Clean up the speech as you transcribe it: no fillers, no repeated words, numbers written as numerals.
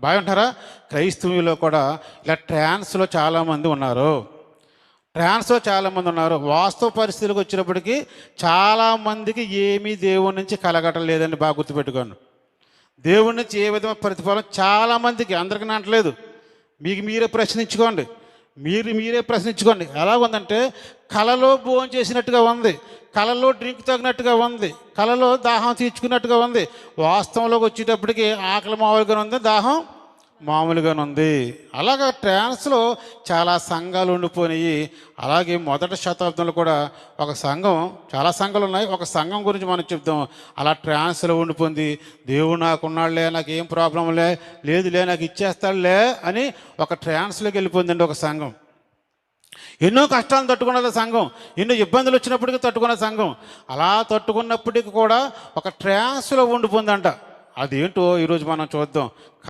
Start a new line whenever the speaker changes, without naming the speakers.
బాగుంటారా? క్రైస్తవులో కూడా ఇలా ట్రాన్స్లో చాలామంది ఉన్నారు. వాస్తవ పరిస్థితులకు వచ్చినప్పటికీ చాలామందికి ఏమీ దేవుడి నుంచి కలగటం లేదని బాగా గుర్తుపెట్టుకోండి. దేవుడి నుంచి ఏ విధమైన ప్రతిఫలం చాలామందికి, అందరికీ అనట్లేదు. మీకు మీరే ప్రశ్నించుకోండి. మీరే ప్రశ్నించుకోండి. ఎలాగుందంటే కలలో భోజనం చేసినట్టుగా ఉంది, కలలో డ్రింక్ తాగినట్టుగా ఉంది, కలలో దాహం తీర్చుకున్నట్టుగా ఉంది. వాస్తవంలోకి వచ్చేటప్పటికి ఆకలి మామూలుగానే ఉంది, దాహం మామూలుగానే ఉంది. అలాగా ట్రాన్స్లో చాలా సంఘాలు ఉండిపోయినాయి. అలాగే మొదటి శతాబ్దంలో కూడా ఒక సంఘం, చాలా సంఘాలు ఉన్నాయి, ఒక సంఘం గురించి మనం చెప్తాం. అలా ట్రాన్స్లో ఉండిపోయింది. దేవుడు నాకున్నాడులే, నాకు ఏం ప్రాబ్లం లేదులే, నాకు ఇచ్చేస్తాడులే అని ఒక ట్రాన్స్లోకి వెళ్ళిపోయిందండి ఒక సంఘం. ఎన్నో కష్టాలను తట్టుకున్నది సంఘం, ఎన్నో ఇబ్బందులు వచ్చినప్పటికీ తట్టుకున్న సంఘం. అలా తట్టుకున్నప్పటికీ కూడా ఒక ట్రాన్స్లో ఉండిపోయిందంట. అదేంటో ఈరోజు మనం చూద్దాం.